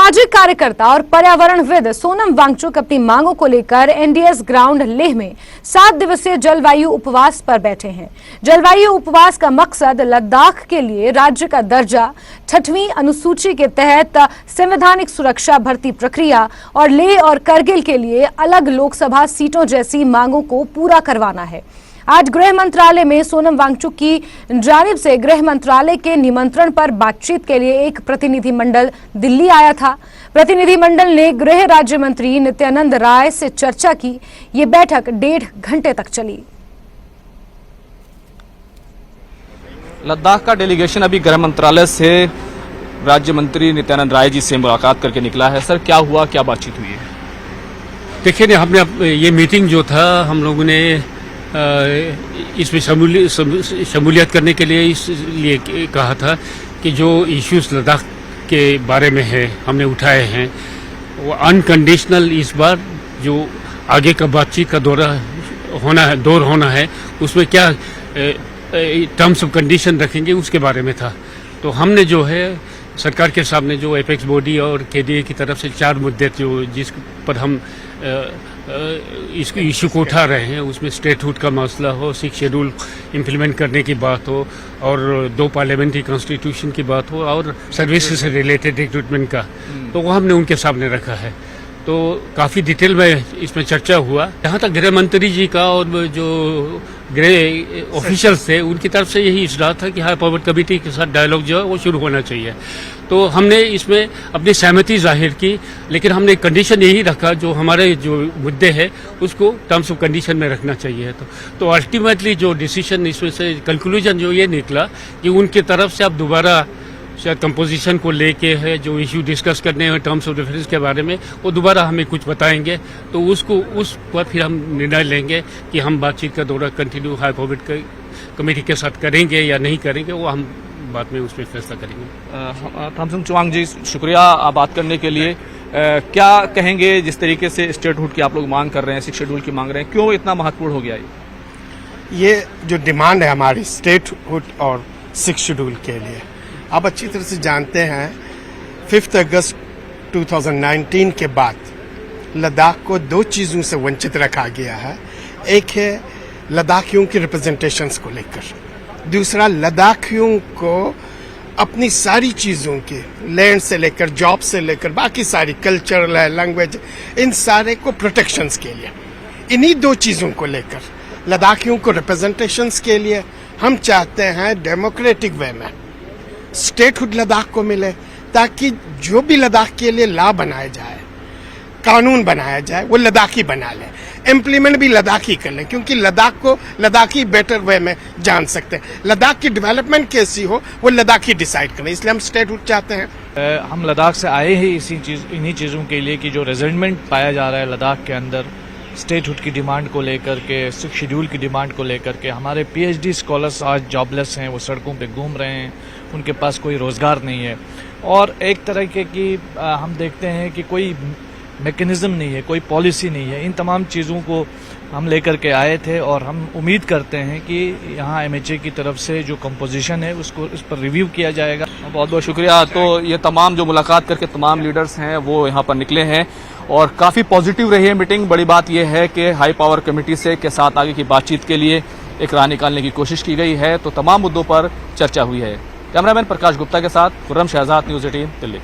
सामाजिक कार्यकर्ता और पर्यावरणविद सोनम वांगचुक अपनी मांगों को लेकर एनडीएस ग्राउंड लेह में 7 दिवसीय जलवायु उपवास पर बैठे हैं। जलवायु उपवास का मकसद लद्दाख के लिए राज्य का दर्जा, 6वीं अनुसूची के तहत संवैधानिक सुरक्षा भर्ती प्रक्रिया और लेह और करगिल के लिए अलग लोकसभा सीटों जैसी मांगों को पूरा करवाना है। आज गृह मंत्रालय में सोनम वांगचुक की जानिब से गृह मंत्रालय के निमंत्रण पर बातचीत के लिए एक प्रतिनिधिमंडल दिल्ली आया था। प्रतिनिधिमंडल ने गृह राज्य मंत्री नित्यानंद राय से चर्चा की। ये बैठक 1.5 घंटे तक चली। लद्दाख का डेलीगेशन अभी गृह मंत्रालय से राज्य मंत्री नित्यानंद राय जी से मुलाकात करके निकला है। सर, क्या हुआ, क्या बातचीत हुई है? देखिए ना, हमने ये मीटिंग जो था, हम लोगों ने इसमें शमूलियत करने के लिए इसलिए कहा था कि जो इश्यूज लद्दाख के बारे में है हमने उठाए हैं, वो अनकंडीशनल इस बार जो आगे का बातचीत का दौर होना है उसमें क्या टर्म्स ऑफ कंडीशन रखेंगे उसके बारे में था। तो हमने जो है सरकार के सामने जो एपेक्स बॉडी और केडीए की तरफ से 4 मुद्दे जो जिस पर हम इसको इशू को उठा रहे हैं, उसमें स्टेटहुड का मसला हो, 6 शेड्यूल इम्प्लीमेंट करने की बात हो और 2 पार्लियामेंट्री कॉन्स्टिट्यूशन की बात हो और सर्विसेज से रिलेटेड रिक्रूटमेंट का, तो वो हमने उनके सामने रखा है। तो काफ़ी डिटेल में इसमें चर्चा हुआ। जहाँ तक गृह मंत्री जी का और जो गृह ऑफिशियल्स थे उनकी तरफ से यही इशरा था कि हाई पावर कमेटी के साथ डायलॉग जो है वो शुरू होना चाहिए। तो हमने इसमें अपनी सहमति जाहिर की, लेकिन हमने कंडीशन यही रखा जो हमारे जो मुद्दे हैं उसको टर्म्स ऑफ कंडीशन में रखना चाहिए। तो अल्टीमेटली जो डिसीजन इसमें से कंक्लूजन जो ये निकला कि उनकी तरफ से अब दोबारा शायद कंपोजिशन को लेके है जो इशू डिस्कस करने हैं टर्म्स ऑफ रेफरेंस के बारे में, वो दोबारा हमें कुछ बताएंगे। तो उस पर फिर हम निर्णय लेंगे कि हम बातचीत का दौरा कंटिन्यू हाई पावर कमेटी के साथ करेंगे या नहीं करेंगे, वो हम बाद में उसमें फैसला करेंगे। थामसुंग चुवांग जी, शुक्रिया बात करने के लिए। क्या कहेंगे, जिस तरीके से स्टेटहुड की आप लोग मांग कर रहे हैं, 6 शेड्यूल की मांग रहे हैं, क्यों इतना महत्वपूर्ण हो गया ये जो डिमांड है हमारी स्टेटहुड और 6 शेड्यूल के लिए? आप अच्छी तरह से जानते हैं 5 अगस्त 2019 के बाद लद्दाख को 2 चीज़ों से वंचित रखा गया है। एक है लद्दाखियों की रिप्रेजेंटेशंस को लेकर, दूसरा लद्दाखियों को अपनी सारी चीज़ों की, लैंड से लेकर जॉब से लेकर बाकी सारी कल्चरल है, लैंग्वेज, इन सारे को प्रोटेक्शंस के लिए, इन्हीं 2 चीज़ों को लेकर लद्दाखियों को रिप्रेजेंटेशंस के लिए हम चाहते हैं डेमोक्रेटिक वे में स्टेटहुड लद्दाख को मिले, ताकि जो भी लद्दाख के लिए लॉ बनाया जाए, कानून बनाया जाए, वो लद्दाखी बना ले, इम्प्लीमेंट भी लद्दाखी कर लें, क्योंकि लद्दाख को लद्दाखी बेटर वे में जान सकते हैं। लद्दाख की डेवलपमेंट कैसी हो वो लद्दाखी डिसाइड करें, इसलिए हम स्टेटहुड चाहते हैं। हम लद्दाख से आए ही इन्हीं चीज़ों के लिए कि जो रेजिडमेंट पाया जा रहा है लद्दाख के अंदर, स्टेटहुड की डिमांड को लेकर के, 6 शेड्यूल की डिमांड को लेकर के। हमारे पीएचडी स्कॉलर्स आज जॉबलेस हैं, वो सड़कों पे घूम रहे हैं, उनके पास कोई रोज़गार नहीं है और एक तरह की हम देखते हैं कि कोई मैकेनिज्म नहीं है, कोई पॉलिसी नहीं है। इन तमाम चीज़ों को हम लेकर के आए थे और हम उम्मीद करते हैं कि यहाँ एमएचए की तरफ से जो कंपोजिशन है उसको इस पर रिव्यू किया जाएगा। बहुत बहुत शुक्रिया। तो ये तमाम जो मुलाकात करके तमाम लीडर्स हैं वो यहाँ पर निकले हैं और काफ़ी पॉजिटिव रही है मीटिंग। बड़ी बात यह है कि हाई पावर कमेटी से के साथ आगे की बातचीत के लिए एक राह निकालने की कोशिश की गई है। तो तमाम मुद्दों पर चर्चा हुई है। कैमरामैन प्रकाश गुप्ता के साथ खुर्रम शहजाद, न्यूज़ 18 दिल्ली।